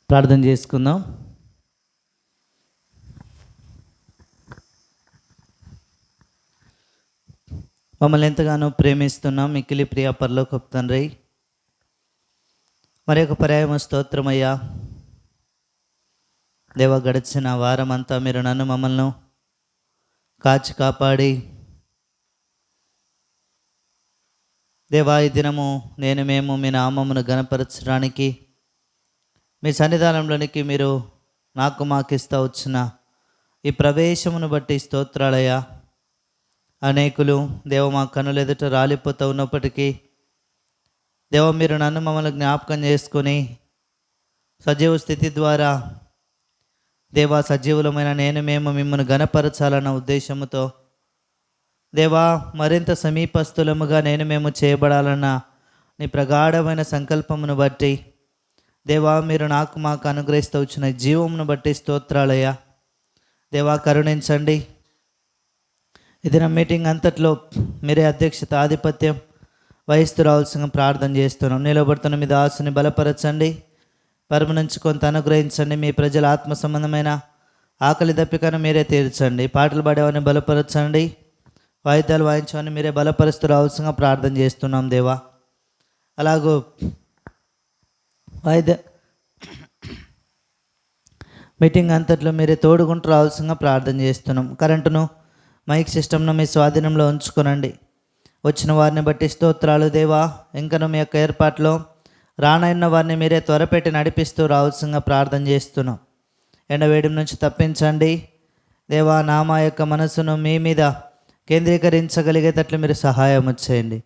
ప్రార్థన చేసుకుందాం. మమ్మల్ని ఎంతగానో ప్రేమిస్తున్నాం మిక్కిలి ప్రియ పరలోకపు తండ్రి, మరి ఒక పర్యాయమ స్తోత్రమయ్యా దేవ. గడిచిన వారం అంతా మీరు నన్ను మమ్మల్ని కాచి కాపాడి దేవా, ఈ దినము మేము మీ నామమును గణపరచడానికి మీ సన్నిధానంలోనికి మీరు మాకిస్తా వచ్చిన ఈ ప్రవేశమును బట్టి స్తోత్రాలయ్యా. అనేకులు దేవ మా కన్నులు ఎదుట రాలిపోతూ ఉన్నప్పటికీ దేవ మీరు నన్ను మమ్మల్ని జ్ఞాపకం చేసుకొని సజీవ స్థితి ద్వారా దేవా సజీవులమైన మేము మిమ్మల్ని గణపరచాలన్న ఉద్దేశంతో దేవా మరింత సమీపస్థులముగా మేము చేయబడాలన్న నీ ప్రగాఢమైన సంకల్పమును బట్టి దేవా మీరు మాకు అనుగ్రహిస్తూ వచ్చిన జీవమును బట్టి స్తోత్రాలయ్యా. దేవా కరుణించండి. ఇది నా మీటింగ్ అంతట్లో మీరే అధ్యక్షత ఆధిపత్యం వహిస్తూ రావాల్సిన ప్రార్థన చేస్తున్నాం. నిలబడుతున్న మీ దాసుని బలపరచండి, పరమ నుంచి కొంత అనుగ్రహించండి. మీ ప్రజల ఆత్మ సంబంధమైన ఆకలి దప్పికను మీరే తీర్చండి. పాటలు పాడేవాడిని బలపరచండి, వాయిద్యాలు వాయించేవాడిని మీరే బలపరుస్తూ రావాల్సిన ప్రార్థన చేస్తున్నాం దేవా. అలాగూ మీటింగ్ అంతట్లో మీరే తోడుకుంటూ రావాల్సిన ప్రార్థన చేస్తున్నాం. కరెంటును మైక్ సిస్టమ్ను మీ స్వాధీనంలో ఉంచుకోనండి. వచ్చిన వారిని బట్టి స్తోత్రాలు దేవా. ఇంకను మీ యొక్క ఏర్పాట్లో రానైన వారిని మీరే త్వరపెట్టి నడిపిస్తూ రావాల్సిందిగా ప్రార్థన చేస్తున్నాం. ఎండవేడిం నుంచి తప్పించండి దేవా. మా యొక్క మనసును మీ మీద కేంద్రీకరించగలిగేటట్లు మీరు సహాయం చేయండి.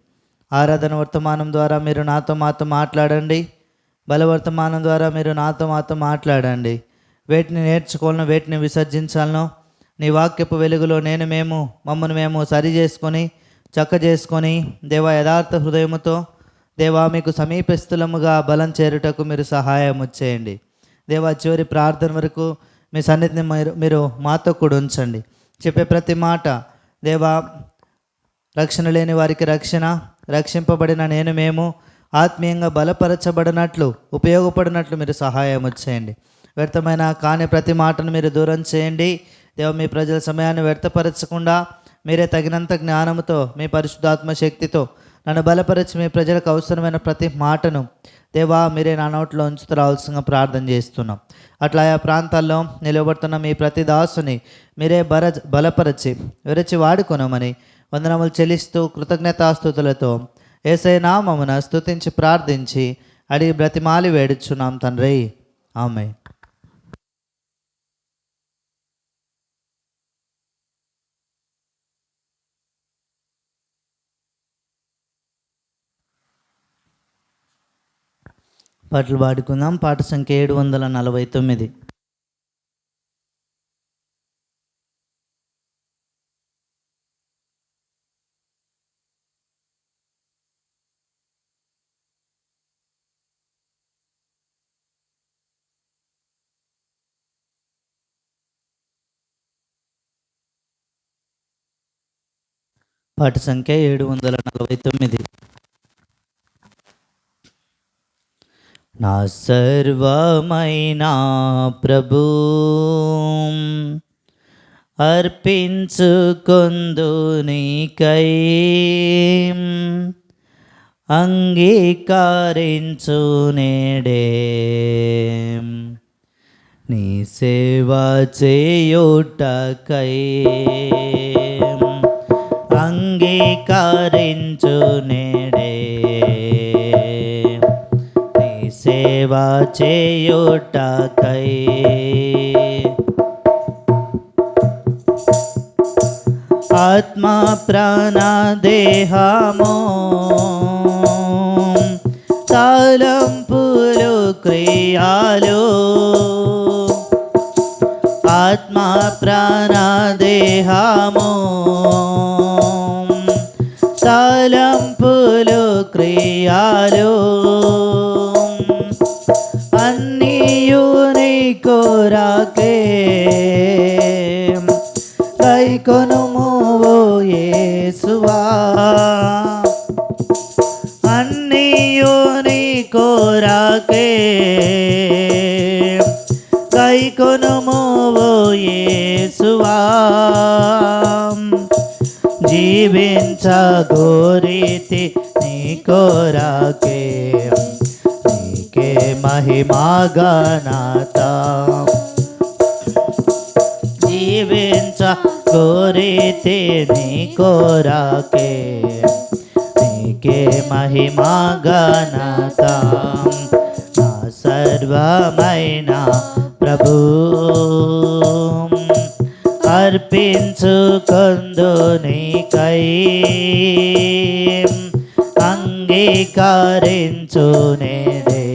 ఆరాధన వర్తమానం ద్వారా మీరు మాతో మాట్లాడండి. బలవర్తమానం ద్వారా మీరు మాతో మాట్లాడండి. వేటిని నేర్చుకోవాలను, వేటిని విసర్జించాలను నీ వాక్యపు వెలుగులో మమ్మల్ని మేము సరి చేసుకొని చక్క చేసుకొని దేవా యథార్థ హృదయముతో దేవా మీకు సమీపస్థులముగా బలం చేరుటకు మీరు సహాయం చేయండి. దేవా చివరి ప్రార్థన వరకు మీ సన్నిధిని మీరు మాతో కూడా ఉంచండి. చెప్పే ప్రతి మాట దేవా రక్షణ లేని వారికి రక్షణ, రక్షింపబడిన మేము ఆత్మీయంగా బలపరచబడినట్లు ఉపయోగపడినట్లు మీరు సహాయం చేయండి. వ్యర్థమైన కాని ప్రతి మాటను మీరు దూరం చేయండి దేవ. మీ ప్రజల సమయాన్ని వ్యర్థపరచకుండా మీరే తగినంత జ్ఞానముతో మీ పరిశుద్ధాత్మ శక్తితో నన్ను బలపరిచి మీ ప్రజలకు అవసరమైన ప్రతి మాటను దేవా మీరే నా నోట్లో ఉంచుతూ రావాల్సిన ప్రార్థన చేస్తున్నాం. అట్లా ఆ ప్రాంతాల్లో నిలబడుతున్న మీ ప్రతి దాసుని మీరే బలపరిచి విరచి వాడుకొనమని వందనములు చెల్లిస్తూ కృతజ్ఞతాస్తుతులతో యేసయ్య నామమున స్తుతించి ప్రార్థించి అడిగి బ్రతిమాలి వేడుచున్నాం తండ్రి, ఆమేన్. పాటలు పాడుకుందాం. పాట సంఖ్య 749. పాట సంఖ్య 749. నా సర్వమైనా ప్రభు అర్పించుకొందు నీకై, అంగీకరించు నేడే నీ సేవ చేయుటకై, అంగీకరించు నేడే సేవ చేయుటకై. ఆత్మ ప్రాణ దేహము తలంపులు క్రియాలు, ఆత్మ ప్రాణ దేహము తలంపులు క్రియాలు అన్నీయు నీ కొరకే కైకొనుము ఓ యేసువా, అన్నీయు నీ కొరకే గైకొనుము ఓ యేసువా, జీవించగోరితి నీ కొరకే, నీకే మహిమా ఘనత. జీవించగోరితి నీ కొరకే, నీకే మహిమా ఘనత. నా సర్వమైన ప్రభు అర్పించుకొందు నీకై, అంగీకరించు నేడే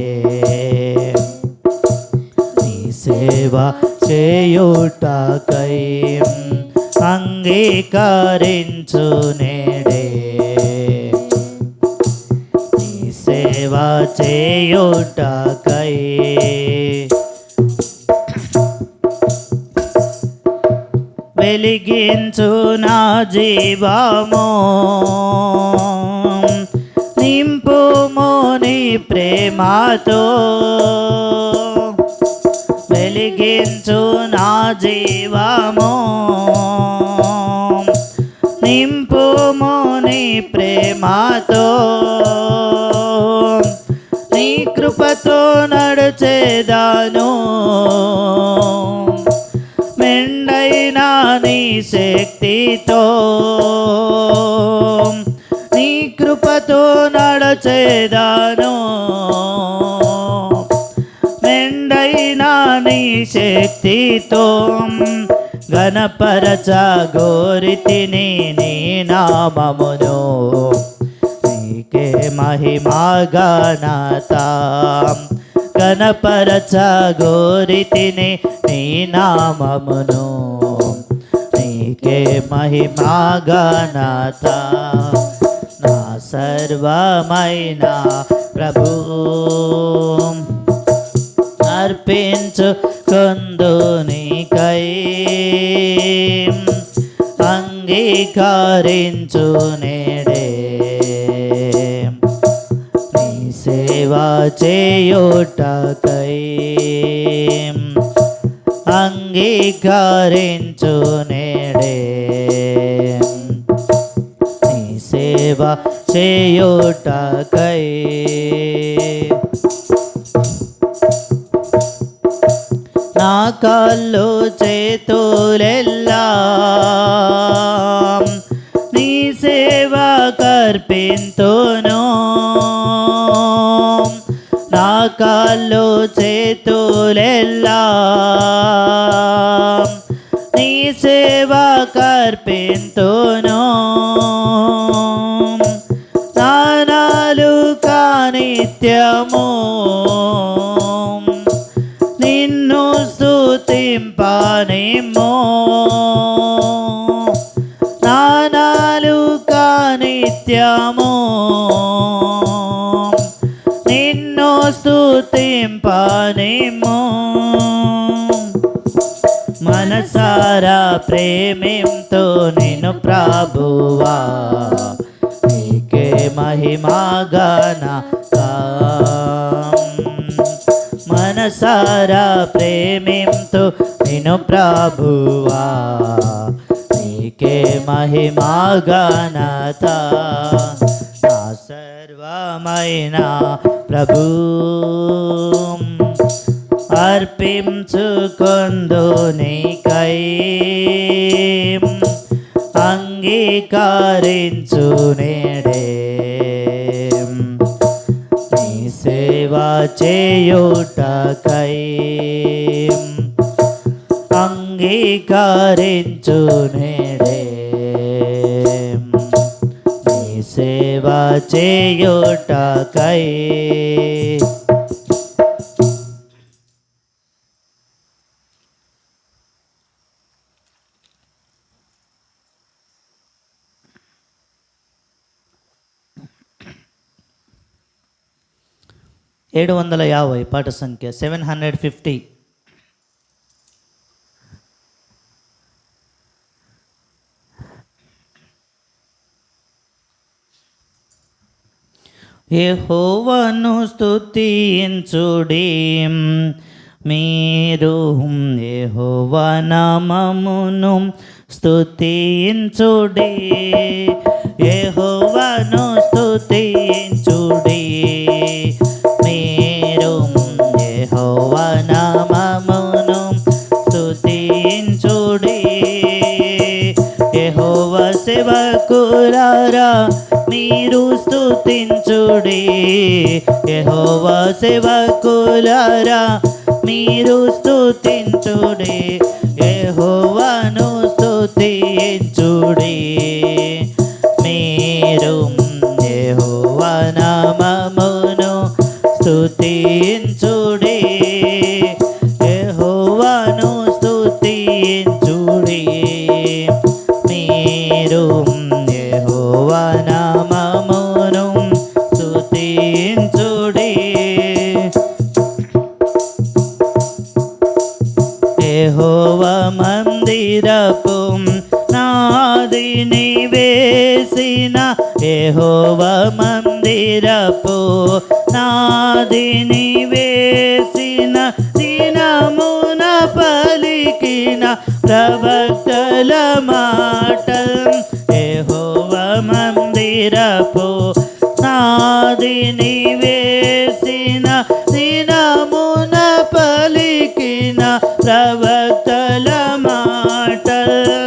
నీ సేవ చేయుటకై, అంగీకరించు నేడే నీ సేవ చేయుటకై. వెలిగించు నా జీవము, నింపుము నీ ప్రేమతో. వెలిగించు నా జీవము, నింపుము నీ ప్రేమతో. నీ కృపతో నడిచేదాను, మెండైనా నీ శక్తితో. నీ కృపతో నడిచేదాను, మెండైనా నీ శక్తితో. ఘనపరచగోరితిని నీ నామమును, నీకే మహిమా ఘనత. ఘనపరచగోరితిని నీ నామమును, నీకే మహిమా ఘనత. నా సర్వమైన ప్రభు అర్పించుకొందు నీకై, అంగీకరించు నేడే నీ సేవ చేయుటకై, అంగీకరించు నేడే నీ సేవ చేయుటకై. నా కాళ్ళు చేతులెల్లా నీ సేవ కర్పింతును. నా కాళ్ళు చేతులెల్లా నీ సేవ కర్పింతును. నా నాలుక నిత్యము నిన్ను స్తుతింపనిమ్ము. నా నాలుక నిత్యము నిన్ను స్తుతింపనిమ్ము. మనసారా ప్రేమింతు నిన్ను ప్రభువా, నీకే మహిమా ఘనత. మనసారా ప్రేమింతు నిన్ను ప్రభువా, నీకే మహిమా ఘనత. నా సర్వమైన ప్రభు అర్పించుకొందు నీకై, అంగీకరించు నేడే నీ సేవ చేయుటకై, అంగీకరించు నేడే నీ సేవ చేయుటకై. 750 పాట సంఖ్య 750. యెహోవాను స్తుతించుడి, మీరు యెహోవా నామమును స్తుతించుడి, యెహోవాను స్తుతించుడి. మీరు యెహోవా నామమును స్తుతించుడి. యెహోవా సేవకులారా మీరు స్తుతించుడి, యెహోవా సేవకులారా మీరు స్తుతించుడి, యెహోవాను స్తుతించుడి. మీరు యెహోవా నామమును స్తుతించుడి, యెహోవాను స్తుతించుడి. మీరు యెహోవా నామమును స్తుతించుడి. యెహోవా మందిరపు నాదిని వేసిన, యెహోవా మందిరపు నాదిని వేసిన, దినమున పలికిన ప్రవక్తల మాటలు. యెహోవా మందిరపు నాదిని వేసిన, దినమున పలికిన ప్రవక్తల మాటలు.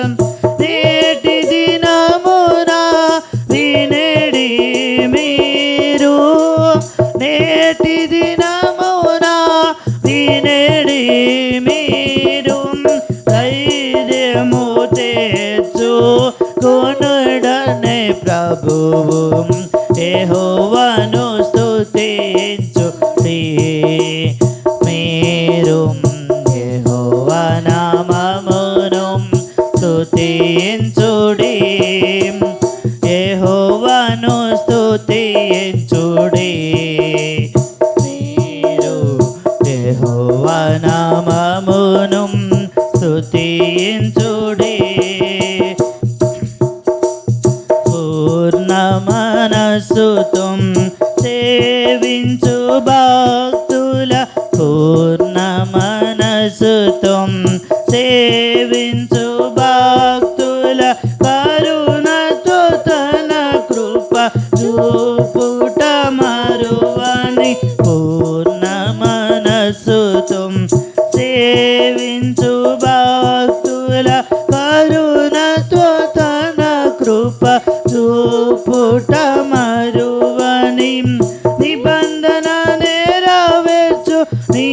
నేటి దినమున వినడి మీరు, నేటి దినమున వినడి మీరు. ధైర్యము తెచ్చు కొనుడనే ప్రభువు, యెహోవాను స్తుతించుడి. మీరు యెహోవా నామమును స్తుతించుడి, యెహోవాను స్తుతించుడి. మీరు యెహోవా నామమును స్తుతించుడి. పూర్ణ మనస్సుతో సేవించు భక్తుల, పూర్ణ మనస్సుతో సేవించు భక్తుల, కరుణతో తన కృప చూపుట మరువని. పూర్ణ మనస్సుతో సేవించు భక్తుల, కరుణతో తన కృప చూపుట మరువని. నిబంధన నెరవేర్చు నీ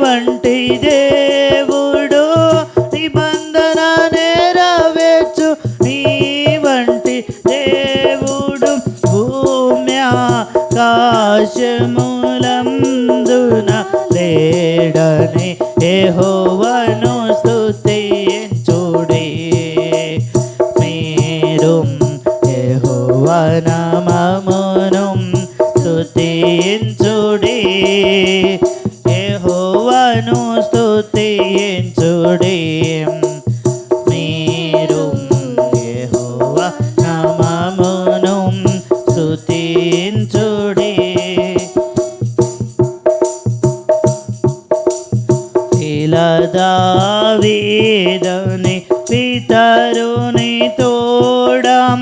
వంటి దేవుడు, నిబంధన నెరవేర్చు నీ వంటి దేవుడు. భూమి ఆకాశములందున లేడని, యెహోవాను స్తుతించుడి. మీరు యెహోవా నామమును స్తుతించుడి, యెహోవాను స్తుతించుడి. మీరు యెహోవా నామమును స్తుతించుడి. ఇలా దావీదుని పితరుని తోడం,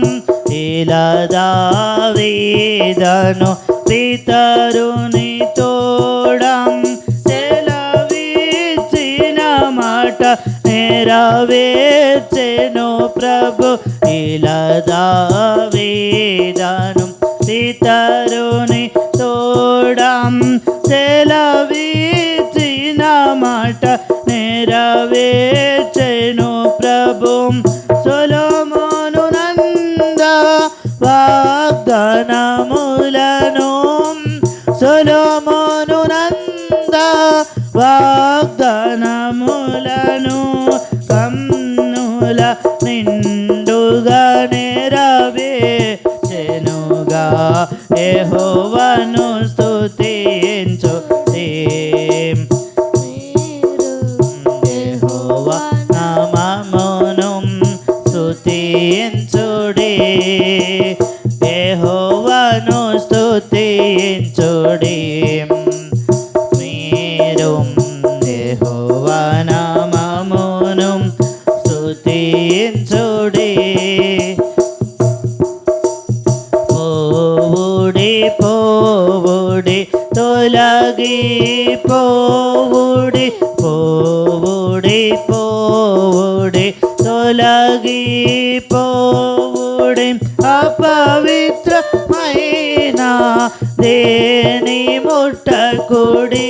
ఇలా దావీదును పితరుని తోడం. సెలవిచ్చిన మాట నెరవేర్చెను ప్రభు, ఇలా దావీదును పితరుని తోడం. సెలవిచ్చిన మాట నెరవేర్చెను ప్రభు. సొలొమోను నంద వాగ్దానములను, సొలొమోను నంద వాగ్దానములను, కన్నుల నిండుగా నెరవేర్చెనుగా. యెహోవాను స్తుతించుడి. యెహోవా నామమును స్తుతించుడి, యెహోవాను స్తుతించుడి. మీరు తొలగిపోవుడి పోవుడి పోవుడి తొలగిపోవుడి అపవిత్రమైన దేని ముట్టకుడి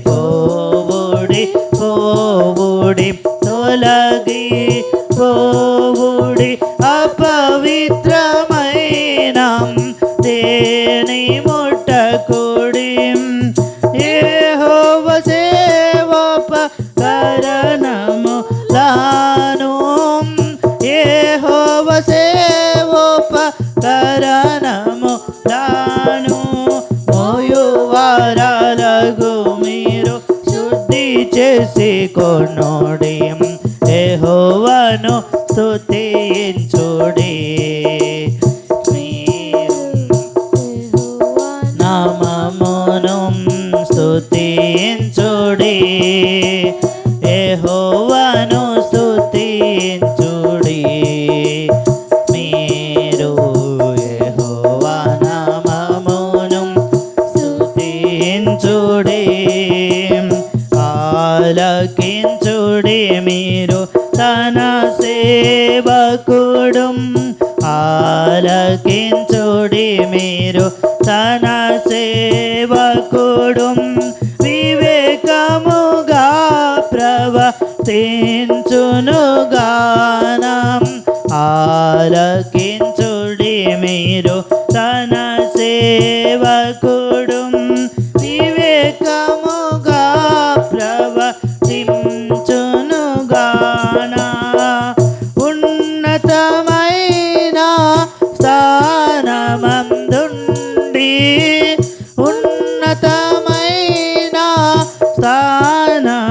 పోవుడి పోవుడి తొలగిపోవుడి అపవిత్రమైన దేని ముట్టకుడి యెహోవ సేవోపకరణములను యెహోవ సేవోపకరణములను మోయువారలగు మీరు శుద్ధి చేసి కొనుడి యెహోవాను స్తుతించుడి నామమును స్తుతించుడి యెహోవాను స్తుతించుడి మీరు యెహోవా నామమును స్తుతించుడి ఆలకించుడి మీరు తన సేవకుడు ఆలకించుడి మీరు తన సేవకుడు వివేకముగా ప్రవర్తించునుగానం ఆలకించుడి మీరు తన సేవకుడు వివేకముగా ప్రవర్తించునుగాన ఉన్నతమైన స్థానమందుండి ఉన్నతమైన స్థానమందుండి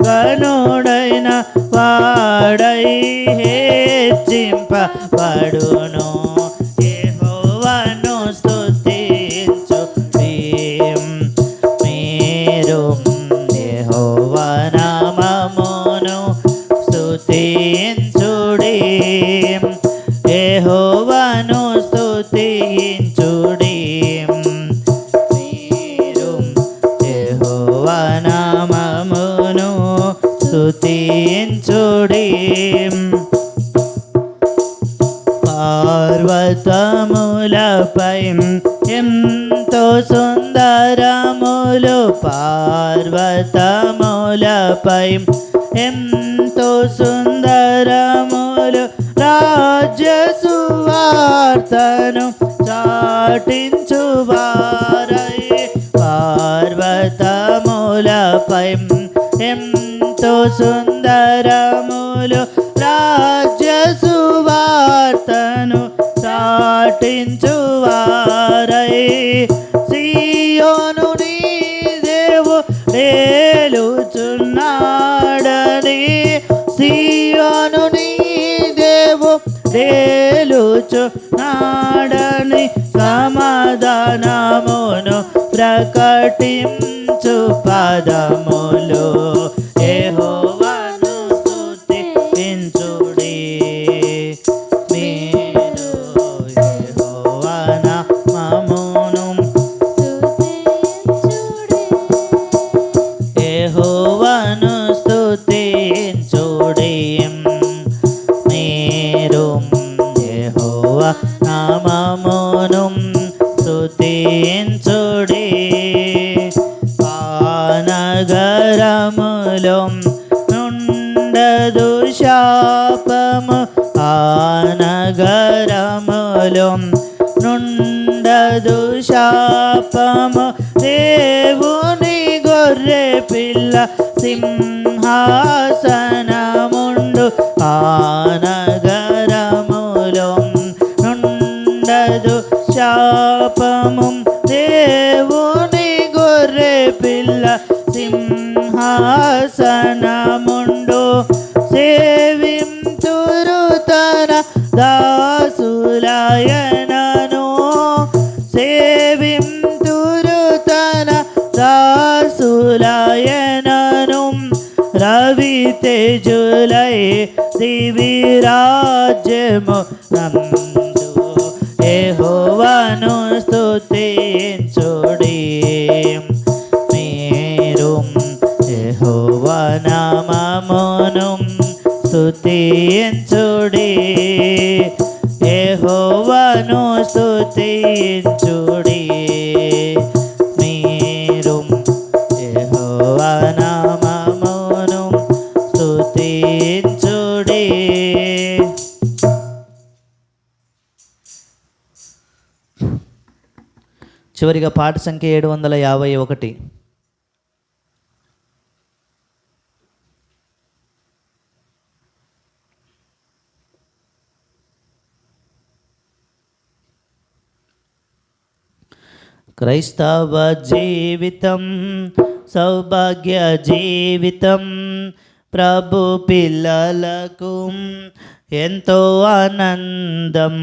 గనుడైన వాడై హెచ్చింపబడును యెహోవాను స్తుతించుడి మీరు యెహోవా నామమును స్తుతించుడి యెహోవాను స్తుతించుడి మీరు యెహోవా నామమును స్తుతించుడి పర్వతములపై ఎంతో సుందరములు పర్వతములపై ఎంతో సుందరములు రాజ్య సువార్తను చాటించువారై పర్వతములపై ఎంతో సుందరములు రాజ్య సువార్తను చాటించువారై సియోను నీ దేవుడేలుచున్నాడని సియోను నీ దేవుడేలుచున్నాడని సమాధానమును ప్రకటించు పదములు యెహోవాను స్తుతించుడి మీరు యెహోవా నామమును యెహోవాను స్తుతించుడి మీరు యెహోవా నామమును స్తుతించుడి నగరములో నుండదు శాపము ఆ నగరములో నుండదు శాపము దేవుని గొర్రె పిల్ల సింహాసనముండు ఆ నగరములో నుండదు శాపము దేవుని గొర్రె పిల్ల సింహాసనముండు సేవింతురు తన దాసులయనను సేవింతురు తన దాసులయనను రవి తేజులై దివిరాజ్యము నందు యెహోవాను స్తుతించుడి మీరు యెహోవా నామమును స్తుతించుడి, యెహోవాను స్తుతించుడి. మీరు యెహోవా నామమును స్తుతించుడి. చివరిగా పాట సంఖ్య 751. క్రైస్తవ జీవితం సౌభాగ్య జీవితం, ప్రభు పిల్లలకు ఎంతో ఆనందం.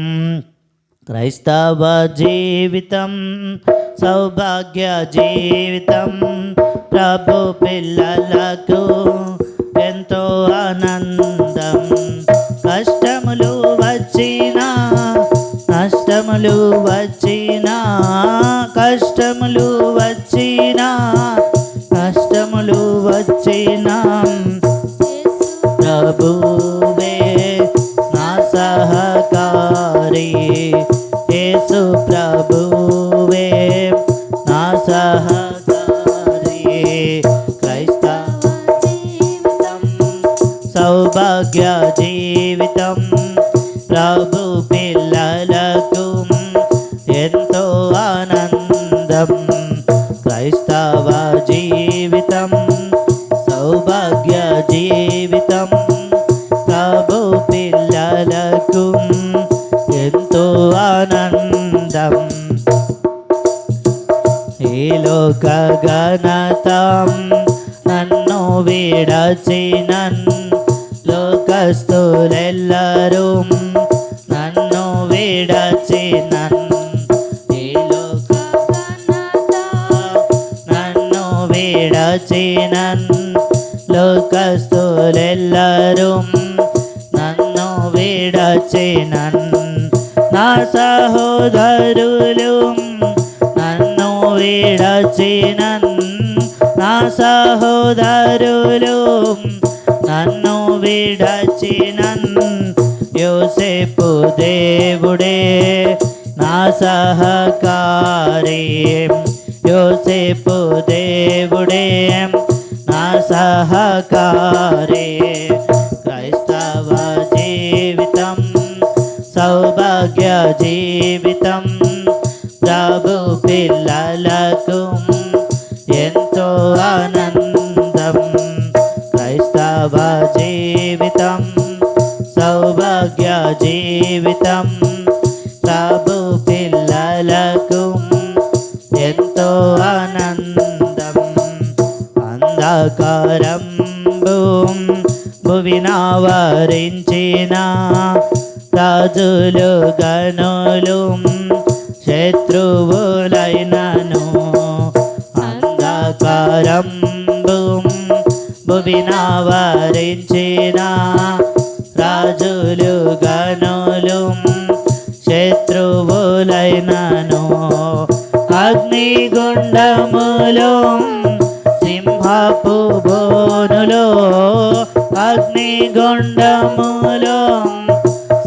క్రైస్తవ జీవితం సౌభాగ్య జీవితం, ప్రభు పిల్లలకు ఎంతో ఆనందం. కష్టములు వచ్చినా నష్టములు వచ్చినా, కష్టములు వచ్చినా నష్టములు వచ్చినా, ప్రభువే నా సహకారి, యేసు ప్రభువే నా సహకారి. క్రైస్తవ జీవితం సౌభాగ్య జీవితం, ప్రభు పిల్లలకు ఎంతో ఆనందం. క్రైస్తవ జీవితం సౌభాగ్య జీవితం, ప్రభు పిల్లలకు ఎంతో ఆనందం. ఈ లోక ఘనతం నన్ను విడచినన్, లోకస్తులెల్లరూ నన్ను విడచినన్. ఈ లోక నన్ను విడచినన్, లోకస్తులెల్లరూ నన్ను విడచినన్. నా సహోదరులు నన్ను విడచినన్, నా సహోదరులు నన్ను విడచినన్. యోసేపు దేవుడే నా సహకారి, యోసేపు దేవుడే నా సహకారి. క్రైస్తవ జీవితం సౌభాగ్య జీవితం, ప్రభు పిల్లలకు ఎంతో ఆనందం. క్రైస్తవ జీవితం సౌభాగ్య జీవితం, ప్రభు పిల్లలకు ఎంతో ఆనందం. అంధకారంబు భువినావరించిన, రాజులు గనులు శత్రువులైనను. అంధకారంబు భువినావరించిన, రాజులు గనులు శత్రువులైనను. అగ్నిగుండములో సింహపు బోనులో, అగ్నిగుండములో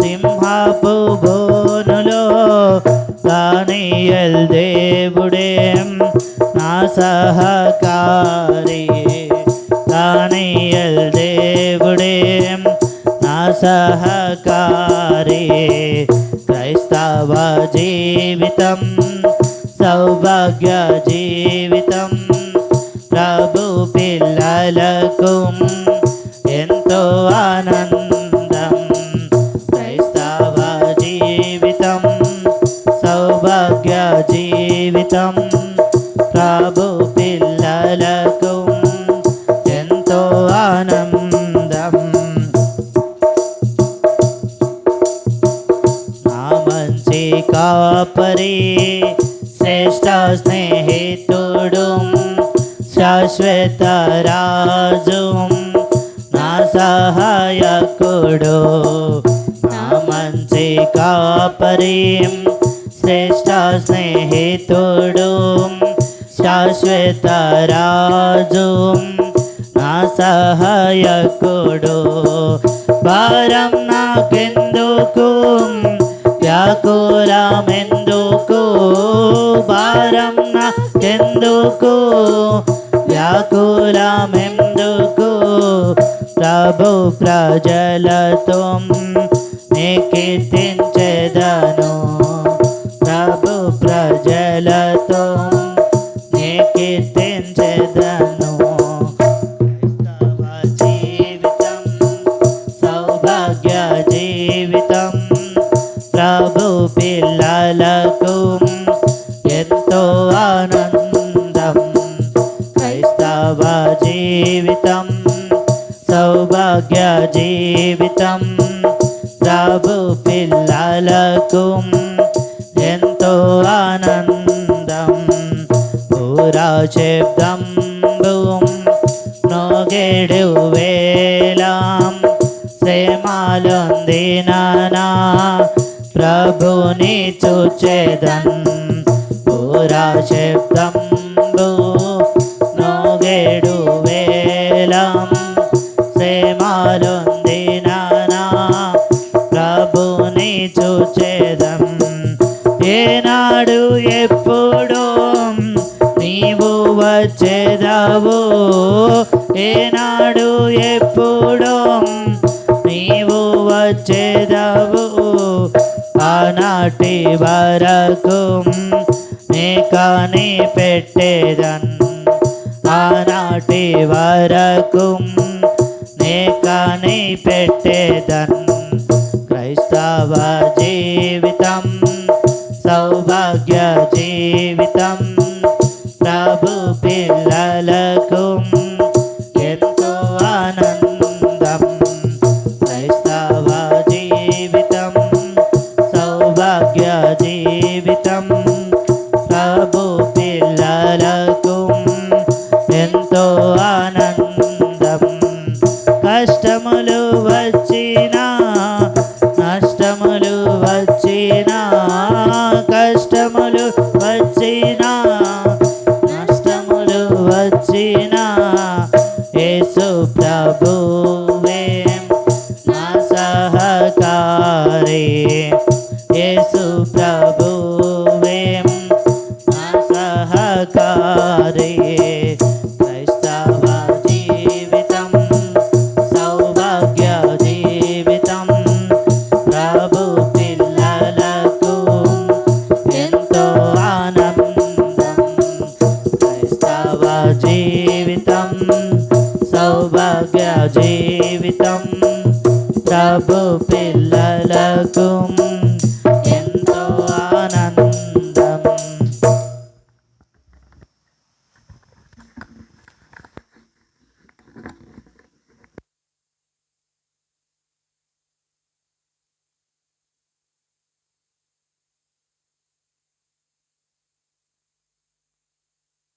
సింహపు బోనులో, దానియేలు దేవుడే నా సహకారి, దానియేలు దేవుడే నా సహకారి. క్రైస్తవ జీవితం సౌభాగ్య జీవితం, ప్రభు పిల్లలకు ఎంతో ఆనందం. క్రైస్తవ జీవితం సౌభాగ్య జీవితం, ప్రభు పిల్లలకు ఎంతో ఆనందం. నా మంచి కాపరి, శ్రేష్ఠ స్నేహితుడు, శాశ్వత రాజు, నా సహాయకుడు. నా మంచి కాపరి, శ్రేష్ఠ స్నేహితుడు, శాశ్వత రాజు నా సహాయకుడు. భారం నాకెందుకు, వ్యాకులమెందుకు, భారం నాకెందుకు, వ్యాకులమెందుకు. ప్రభు ప్రజలతో నీ కీర్తించెదను, ప్రభు ప్రజలతో నీ కీర్తించెదను. క్రైస్తవ జీవితం సౌభాగ్య జీవితం, ప్రభు పిల్లలకు ఎంతో ఆనందం. క్రైస్తవ జీవితం సౌభాగ్య జీవితం, ప్రభు పిల్లలకు ఎంతో ఆనందం. పూరా శబ్దంబు నోగేడు వేళం, శ్రమలొందినా ప్రభుని చూచెదన్. పూరా శబ్దంబు నోగేడు వేళం, శ్రమలొందినా ప్రభుని చూచెదం. ఏనాడు ఎప్పుడు నీవు వచ్చేదావు, ఏనాడు ఎప్పుడు నీవు వచ్చేదావు. ఆనాటి వరకు నీ కాని పెట్టేదన్, ఆనాటి వరకు నీ కాని పెట్టేదన్. క్రైస్తవ జీవితం సౌభాగ్య జీవితం, ప్రభు పిల్లలకు ఎంతో ఆనందం. క్రైస్తవ జీవితం సౌభాగ్య జీవితం, ప్రభు పిల్లలకు ఎంతో ఆనందం. కష్టములు వచ్చినా, నష్టములు వచ్చినా, కష్టములు వచ్చినా, నష్టములు వచ్చినా, యేసు ప్రభువే నా సహకారి, యేసు ప్రభువే నా సహకారి. క్రైస్తవ జీవితం సౌభాగ్య జీవితం, ప్రభు పిల్లలకు ఎంతో ఆనందం. క్రైస్తవ జీవితం సౌభాగ్య జీవితం, ప్రభు పిల్లలకు